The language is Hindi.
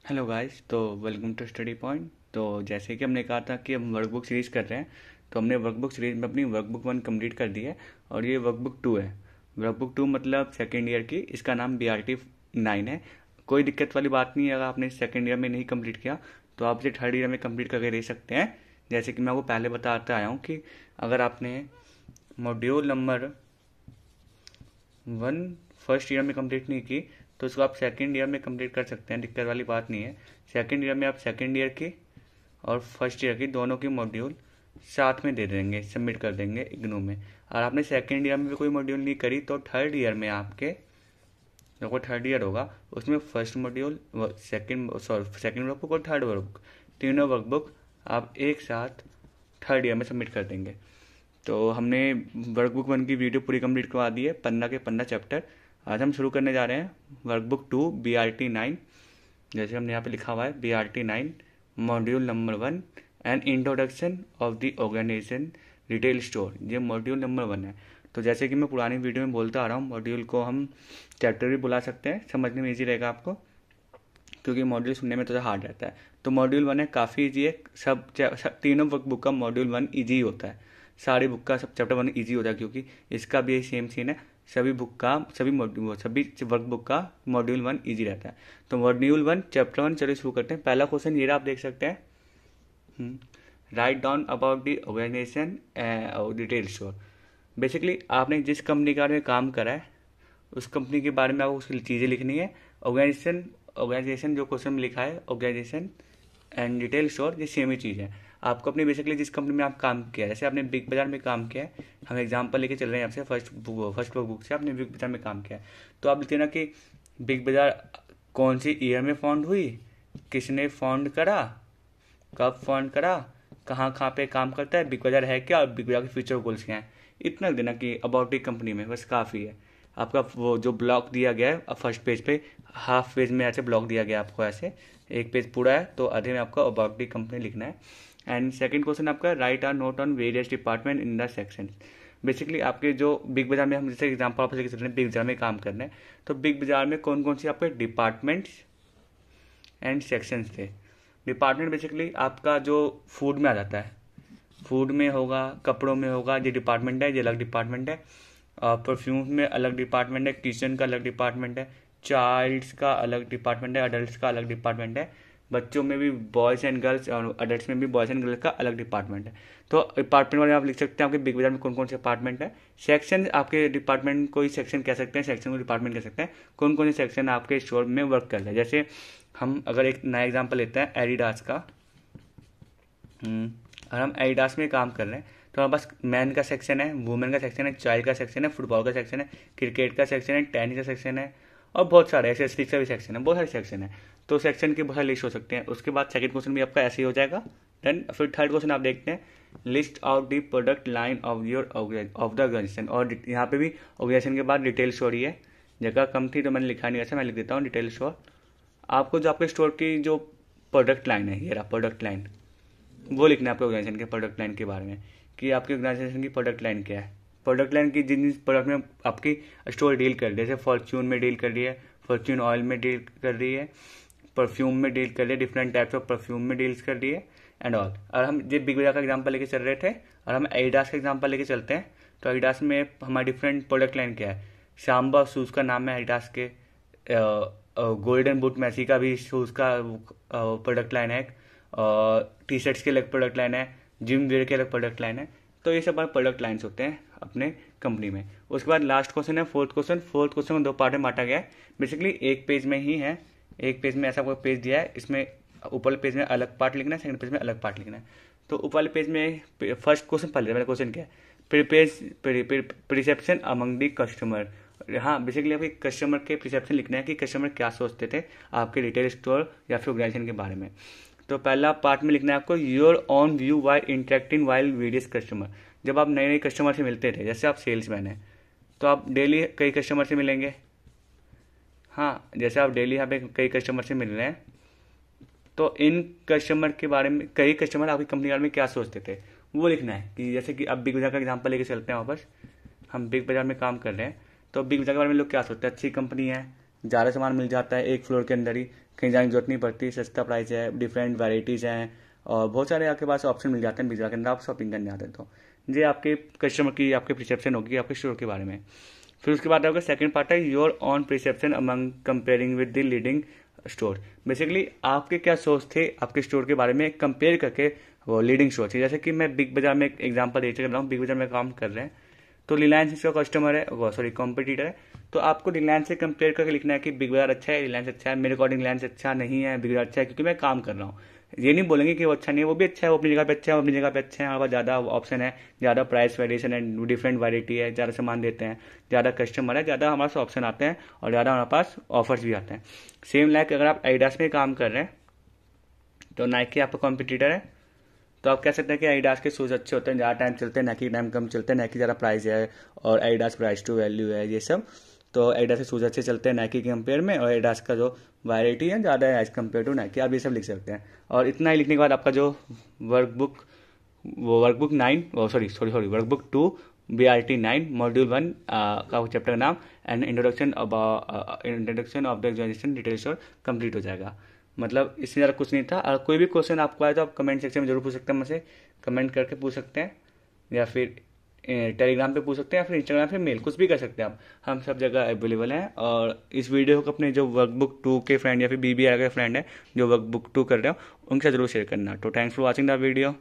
हेलो गाइस, तो वेलकम टू स्टडी पॉइंट। तो जैसे कि हमने कहा था कि हम वर्कबुक सीरीज़ कर रहे हैं, तो हमने वर्कबुक सीरीज में अपनी वर्कबुक 1 कंप्लीट कर दी है और ये वर्कबुक 2 है। वर्कबुक 2 मतलब सेकेंड ईयर की, इसका नाम BRT 9 है। कोई दिक्कत वाली बात नहीं है, अगर आपने सेकेंड ईयर में नहीं कंप्लीट किया तो आप इसे थर्ड ईयर में कंप्लीट करके दे सकते हैं। जैसे कि मैं आपको पहले बताता आया हूँ कि अगर आपने मॉड्यूल नंबर 1 फर्स्ट ईयर में कंप्लीट नहीं की तो उसको आप सेकेंड ईयर में कंप्लीट कर सकते हैं, दिक्कत वाली बात नहीं है। सेकेंड ईयर में आप सेकेंड ईयर की और फर्स्ट ईयर की दोनों की मॉड्यूल साथ में दे देंगे, सबमिट कर देंगे इग्नू में। और आपने सेकेंड ईयर में भी कोई मॉड्यूल नहीं करी तो थर्ड ईयर में आपके जो कोई थर्ड ईयर होगा उसमें फर्स्ट मॉड्यूल, सेकेंड वर्कबुक और थर्ड वर्कबुक, तीनों वर्कबुक आप एक साथ थर्ड ईयर में सबमिट कर देंगे। तो हमने वर्कबुक 1 की वीडियो पूरी कंप्लीट करवा दी है, 15 के 15 चैप्टर। आज हम शुरू करने जा रहे हैं वर्कबुक 2 BRT 9। जैसे हमने यहाँ पे लिखा हुआ है BRT 9 module number 1 and introduction of the organisation retail store, ये मॉड्यूल नंबर 1 है। तो जैसे कि मैं पुरानी वीडियो में बोलता आ रहा हूँ, मॉड्यूल को हम चैप्टर भी बुला सकते हैं, समझने में ईजी रहेगा आपको, क्योंकि मॉड्यूल सुनने में थोड़ा हार्ड रहता है। तो मॉड्यूल 1 है, काफ़ी ईजी है। सब तीनों वर्कबुक का मॉड्यूल 1 ईजी होता है, सारी बुक का सब चैप्टर 1 ईजी होता है, क्योंकि इसका भी सेम सीन है। सभी वर्कबुक का मॉड्यूल 1 ईजी रहता है। तो मॉड्यूल 1 चैप्टर 1 चलिए शुरू करते हैं। पहला क्वेश्चन ये आप देख सकते हैं, write down about the organisation detail store. Basically आपने जिस कंपनी के बारे में काम करा है उस कंपनी के बारे में आपको उसकी चीज़ें लिखनी है। ऑर्गेनाइजेशन जो क्वेश्चन में लिखा है, ऑर्गेनाइजेशन एंड डिटेल स्टोर, ये सेम ही चीज़ है। आपको अपनी बेसिकली जिस कंपनी में आप काम किया है, जैसे आपने बिग बाजार में काम किया है, हम एग्जांपल लेके चल रहे हैं आपसे फर्स्ट बुक से, आपने बिग बाजार में काम किया है, तो आप लिखते ना कि बिग बाजार कौन सी ईयर में फाउंड हुई, किसने फाउंड करा, कब फाउंड करा, कहाँ कहाँ पे काम करता है, बिग बाजार है क्या और बिग बाजार के फ्यूचर गोल्स क्या हैं। इतना देना कि अबाउट दी कंपनी में, बस काफ़ी है। आपका वो जो ब्लॉक दिया गया है फर्स्ट पेज पे, हाफ पेज में ऐसे ब्लॉक दिया गया है आपको, ऐसे एक पेज पूरा है तो आधे में आपको अबाउट दी कंपनी लिखना है। एंड सेकंड क्वेश्चन आपका write are note on various department in the section. Basically आपके जो बिग बाजार में, हम जैसे एग्जाम्पल आप लेके चल रहे हैं, बिग बाजार में काम करना है, तो बिग बाजार में कौन कौन सी आपके डिपार्टमेंट्स एंड सेक्शंस थे। डिपार्टमेंट बेसिकली आपका जो फूड में आ जाता है, फूड में होगा, कपड़ों में होगा, ये डिपार्टमेंट है, ये अलग डिपार्टमेंट है। परफ्यूम में अलग डिपार्टमेंट है, किचन का अलग डिपार्टमेंट है, चाइल्ड्स का अलग डिपार्टमेंट है, अडल्ट का अलग डिपार्टमेंट है, बच्चों में भी बॉयज़ एंड गर्ल्स और अडल्ट में भी बॉयज़ एंड गर्ल्स का अलग डिपार्टमेंट है। तो डिपार्टमेंट वाले आप लिख सकते हैं आपके बिग बाजार में कौन कौन से डिपार्टमेंट है। सेक्शन आपके डिपार्टमेंट को ही सेक्शन कह सकते हैं, सेक्शन को डिपार्टमेंट कह सकते हैं। कौन कौन से सेक्शन आपके स्टोर में वर्क कर रहे हैं। जैसे हम अगर एक नया एग्जाम्पल लेते हैं एडिडास का, और हम एडिडास में काम कर रहे हैं तो हमारे पास मैन का सेक्शन है, वुमेन का सेक्शन है, चाइल्ड का सेक्शन है, फुटबॉल का सेक्शन है, क्रिकेट का सेक्शन है, टेनिस का सेक्शन है, और बहुत सारे एसेसरीज का भी सेक्शन है, बहुत सारे सेक्शन है। तो सेक्शन के बहुत सारे लिस्ट हो सकते हैं। उसके बाद सेकंड क्वेश्चन भी आपका ऐसे ही हो जाएगा। देन फिर थर्ड क्वेश्चन आप देखते हैं, list out the product line of your of the organisation. और यहाँ पे भी ऑर्गेनाइजेशन के बाद डिटेल स्टोर ही है, जगह कम थी तो मैंने लिखा नहीं, ऐसा मैं लिख देता हूँ डिटेल स्टोर। आपको जो आपके स्टोर की जो प्रोडक्ट लाइन है, ये रहा प्रोडक्ट लाइन, वो लिखना है आपके ऑर्गेनाइजेशन के प्रोडक्ट लाइन के बारे में, कि आपकी ऑर्गेनाइजेशन की प्रोडक्ट लाइन क्या है। प्रोडक्ट लाइन की जिन जिन प्रोडक्ट में आपकी स्टोर डील कर रही है, जैसे फॉर्च्यून में डील कर रही है, फॉर्च्यून ऑयल में डील कर रही है, परफ्यूम में डील कर रही है, डिफरेंट टाइप्स ऑफ परफ्यूम में डील्स कर रही है एंड ऑल। और हम जो बिग बाजार का एग्जाम्पल लेके चल रहे थे और हम एडिडास का एग्जाम्पल लेके चलते हैं, तो एडिडास में हमारी डिफरेंट प्रोडक्ट लाइन क्या है। सांबा शूज़ का नाम है एडिडास के, गोल्डन बूट मैसी का भी शूज़ का प्रोडक्ट लाइन है, टी शर्ट्स के अलग प्रोडक्ट लाइन है, जिम वेयर के अलग प्रोडक्ट लाइन है। तो ये सब प्रोडक्ट लाइन्स होते हैं अपने कंपनी में। उसके बाद लास्ट क्वेश्चन है फोर्थ क्वेश्चन। फोर्थ क्वेश्चन को दो पार्ट में बांटा गया है, बेसिकली एक पेज में ही है, एक पेज में ऐसा कोई पेज दिया है, इसमें ऊपर पेज में अलग पार्ट लिखना है, सेकंड पेज में अलग पार्ट लिखना है। तो ऊपर वाले पेज में फर्स्ट क्वेश्चन पढ़ लिया, मेरा क्वेश्चन क्या है, परसेप्शन अमंग दी कस्टमर। हाँ, बेसिकली आपके कस्टमर के परसेप्शन लिखना है कि कस्टमर क्या सोचते थे आपके रिटेल स्टोर या फिर ऑर्गेनाइजेशन के बारे में। तो पहला पार्ट में लिखना है आपको your on view while interacting while वीडियस customer. जब आप नए नए कस्टमर से मिलते थे, जैसे आप सेल्समैन हैं तो आप डेली कई कस्टमर से मिलेंगे। हाँ, जैसे आप डेली यहाँ पे कई कस्टमर से मिल रहे हैं, तो इन कस्टमर के बारे में, कई कस्टमर आपकी कंपनी के बारे में क्या सोचते थे वो लिखना है। कि जैसे कि अब बिग बाजार का एग्जाम्पल लेके चलते हैं वापस, हम बिग बाजार में काम कर रहे हैं, तो बिग बाजार के बारे में लोग क्या सोचते हैं, अच्छी कंपनी है, ज़्यादा सामान मिल जाता है एक फ्लोर के अंदर ही, कहीं जाने की जरूरत नहीं पड़ती, सस्ता प्राइस है, डिफरेंट वैराइटीज़ हैं और बहुत सारे आपके पास ऑप्शन मिल जाते हैं बिजला के अंदर आप शॉपिंग करने आते हैं। तो ये आपके कस्टमर की आपकी परसेप्शन होगी आपके स्टोर के बारे में। फिर उसके बाद आपका सेकंड पार्ट है your on perception among comparing with the leading store. Basically आपके क्या सोच थे आपके स्टोर के बारे में कंपेयर करके वो लीडिंग स्टोर थी। जैसे कि मैं बिग बाजार में एक एग्जांपल दे रहा हूँ, बिग बाजार में काम कर रहे हैं तो रिलायंस इसका कस्टमर है, वो सॉरी कॉम्पिटिटर है, तो आपको रिलायंस से कंपेयर करके लिखना है कि बिग बाजार अच्छा है, रिलायंस अच्छा है। मेरे अकॉर्डिंग रिलायंस अच्छा नहीं है, बिग बाजार अच्छा है, क्योंकि मैं काम कर रहा हूँ। ये नहीं बोलेंगे कि वो अच्छा नहीं है, वो भी अच्छा है, वो अपनी जगह पे अच्छा है, वो अपनी जगह पे अच्छा है। हमारे पास ज़्यादा ऑप्शन है, ज़्यादा प्राइस वेरिएशन है, डिफरेंट वैरायटी है, ज़्यादा सामान देते हैं, ज़्यादा कस्टमर है, ज़्यादा हमारे पास ऑप्शन आते हैं और ज़्यादा हमारे पास ऑफर्स भी आते हैं। सेम लाइक अगर आप एडिडास में काम कर रहे हैं तो नाइकी आपका कॉम्पिटिटर है, तो आप कह सकते हैं कि एडिडास के शूज़ अच्छे होते हैं, ज़्यादा टाइम चलते हैं, नाइकी टाइम कम चलते हैं, नाइकी ज़्यादा प्राइस है और एडिडास प्राइस टू वैल्यू है ये सब। तो एडिडास के शूज़ अच्छे चलते हैं नाइकी के कंपेयर में, और एडिडास का जो वैरायटी है ज़्यादा है एज कम्पेयर टू नाइकी, आप ये सब लिख सकते हैं। और इतना ही लिखने के बाद आपका जो वर्कबुक वो वर्कबुक 9 वर्कबुक 2 BRT 9 मॉड्यूल 1 का चैप्टर का नाम and introduction of the organisation detail store complete हो जाएगा। मतलब इससे ज़्यादा कुछ नहीं था। अगर कोई भी क्वेश्चन आपको आए तो आप कमेंट सेक्शन में जरूर पूछ सकते हैं, मुझसे कमेंट करके पूछ सकते हैं, या फिर टेलीग्राम पे पूछ सकते हैं, या फिर इंस्टाग्राम पे मेल, कुछ भी कर सकते हैं आप, हम सब जगह अवेलेबल हैं। और इस वीडियो को अपने जो वर्कबुक 2 के फ्रेंड या फिर BBR के फ्रेंड है जो वर्कबुक 2 कर रहे हो उनके साथ जरूर शेयर करना। तो thanks for watching the video.